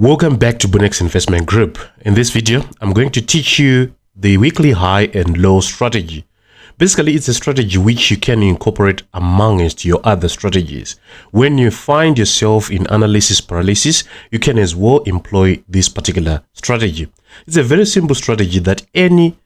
Welcome back to Bunnex Investment Group. In this video, I'm going to teach you the weekly high and low strategy. Basically, it's a strategy which you can incorporate amongst your other strategies. When you find yourself in analysis paralysis, you can as well employ this particular strategy. It's a very simple strategy that any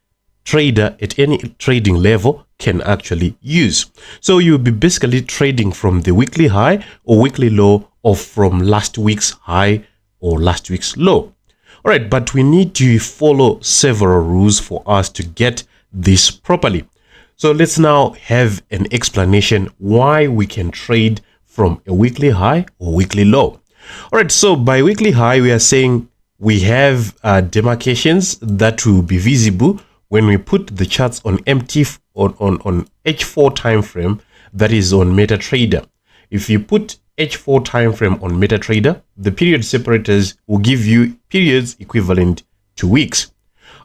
trader at any trading level can actually use. So you'll be basically trading from the weekly high or weekly low, or from last week's high or last week's low. All right, but we need to follow several rules for us to get this properly. So let's now have an explanation why we can trade from a weekly high or weekly low. All right, so by weekly high, we are saying we have demarcations that will be visible when we put the charts on MT on H4 time frame, that is on MetaTrader. If you put H4 time frame on MetaTrader, the period separators will give you periods equivalent to weeks.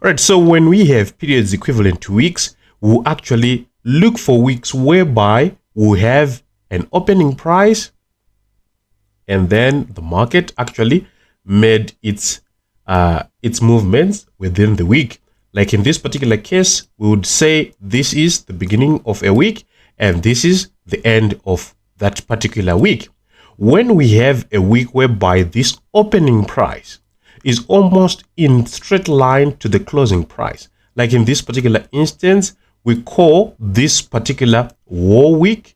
All right, so when we have periods equivalent to weeks, we'll actually look for weeks whereby we'll have an opening price and then the market actually made its movements within the week. Like in this particular case, we would say this is the beginning of a week and this is the end of that particular week. When we have a week whereby this opening price is almost in straight line to the closing price, like in this particular instance, we call this particular war week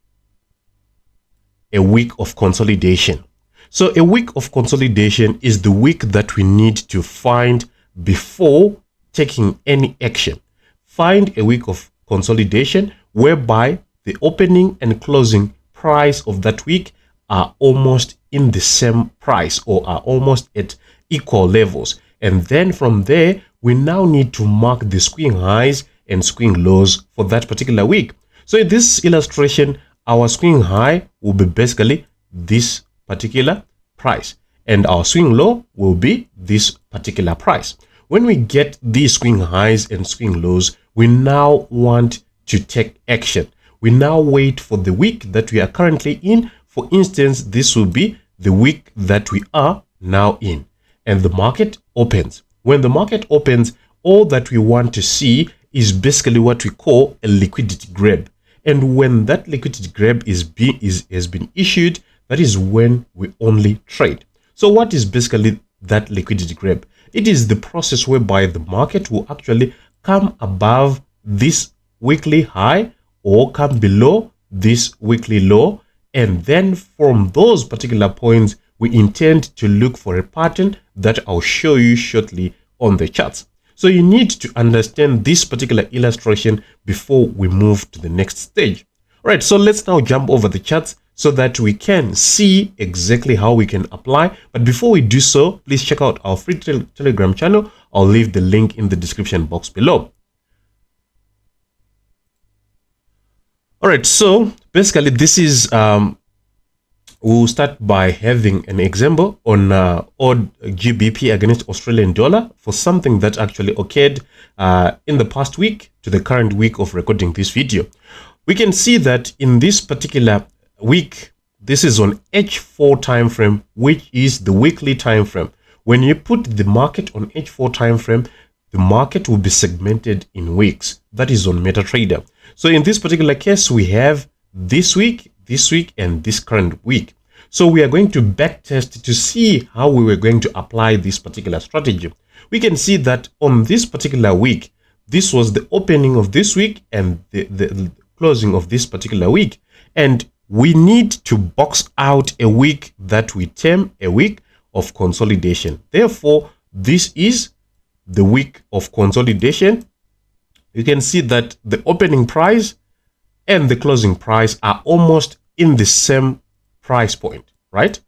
a week of consolidation. So a week of consolidation is the week that we need to find before taking any action. Find a week of consolidation whereby the opening and closing price of that week are almost in the same price or are almost at equal levels. And then from there, we now need to mark the swing highs and swing lows for that particular week. So in this illustration, our swing high will be basically this particular price and our swing low will be this particular price. When we get these swing highs and swing lows, we now want to take action. We now wait for the week that we are currently in. For instance, this will be the week that we are now in, and the market opens. When the market opens, all that we want to see is basically what we call a liquidity grab. And when that liquidity grab has been issued, that is when we only trade. So what is basically that liquidity grab? It is the process whereby the market will actually come above this weekly high or come below this weekly low. And then from those particular points, we intend to look for a pattern that I'll show you shortly on the charts. So you need to understand this particular illustration before we move to the next stage. All right, so let's now jump over the charts so that we can see exactly how we can apply. But before we do so, please check out our free Telegram channel. I'll leave the link in the description box below. All right, so basically this is, we'll start by having an example on odd GBP against Australian dollar for something that actually occurred in the past week to the current week of recording this video. We can see that in this particular week, this is on H4 time frame, which is the weekly time frame. When you put the market on H4 time frame, the market will be segmented in weeks. That is on MetaTrader. So in this particular case, we have this week, and this current week. So we are going to backtest to see how we were going to apply this particular strategy. We can see that on this particular week, this was the opening of this week and the closing of this particular week. And we need to box out a week that we term a week of consolidation. Therefore, this is the week of consolidation. You can see that the opening price and the closing price are almost in the same price point, right?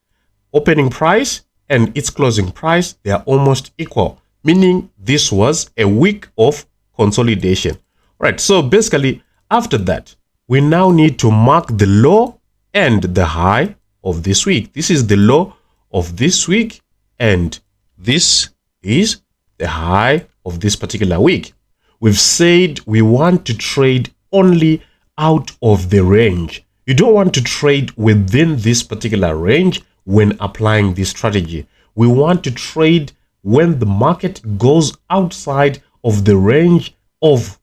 Opening price and its closing price, they are almost equal, meaning this was a week of consolidation. All right, so basically after that, we now need to mark the low and the high of this week. This is the low of this week and this is the high of this particular week. We've said we want to trade only out of the range. You don't want to trade within this particular range when applying this strategy. we want to trade when the market goes outside of the range of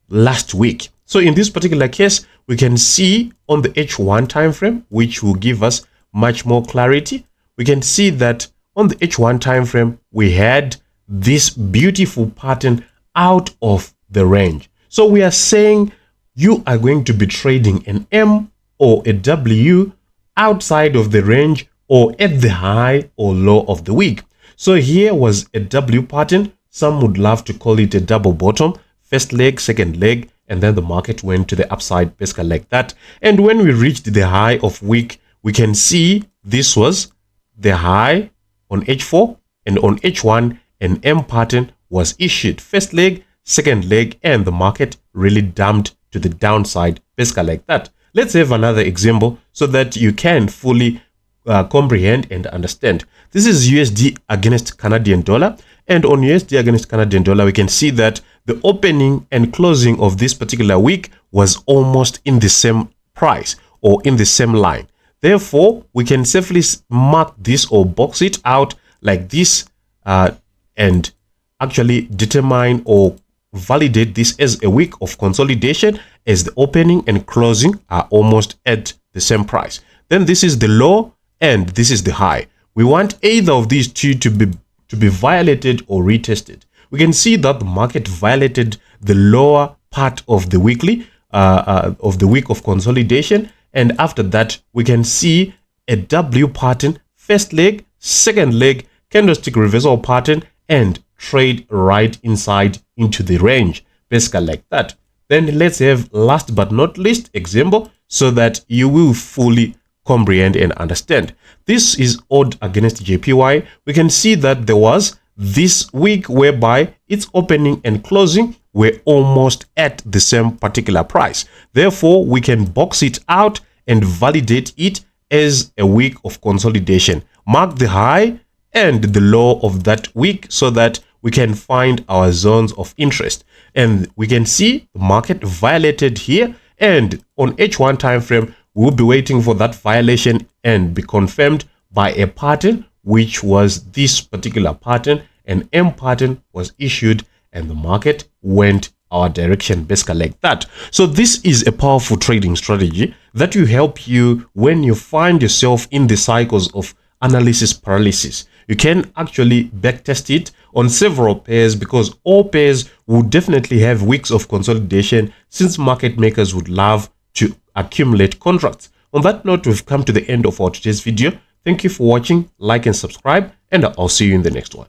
last week. So in this particular case, we can see on the H1 time frame, which will give us much more clarity. We can see that on the H1 time frame, we had this beautiful pattern out of the range. So we are saying you are going to be trading an M or a W outside of the range or at the high or low of the week. So here was a W pattern. Some would love to call it a double bottom. First leg, second leg, and then the market went to the upside, basically like that. And when we reached the high of week, we can see this was the high on H4, and on H1 an M pattern was issued. First leg, second leg, and the market really dumped to the downside, basically like that. Let's have another example so that you can fully comprehend and understand. This is USD against Canadian dollar, and on USD against Canadian dollar, we can see that the opening and closing of this particular week was almost in the same price or in the same line. Therefore, we can safely mark this or box it out like this and actually determine or validate this as a week of consolidation, as the opening and closing are almost at the same price. Then this is the low and this is the high. We want either of these two to be violated or retested. We can see that the market violated the lower part of the weekly of the week of consolidation, and after that we can see a W pattern, first leg, second leg, candlestick reversal pattern, and trade right inside into the range, basically like that. Then let's have last but not least example so that you will fully comprehend and understand. This is odd against JPY. We can see that there was this week whereby its opening and closing were almost at the same particular price. Therefore, we can box it out and validate it as a week of consolidation. Mark the high and the low of that week so that we can find our zones of interest. And we can see the market violated here, and on H1 time frame, we'll be waiting for that violation and be confirmed by a pattern, which was this particular pattern. An M pattern was issued and the market went our direction, basically like that. So this is a powerful trading strategy that will help you when you find yourself in the cycles of analysis paralysis. You can actually backtest it on several pairs, because all pairs will definitely have weeks of consolidation, since market makers would love to accumulate contracts. On that note, we've come to the end of our today's video. Thank you for watching, like and subscribe, and I'll see you in the next one.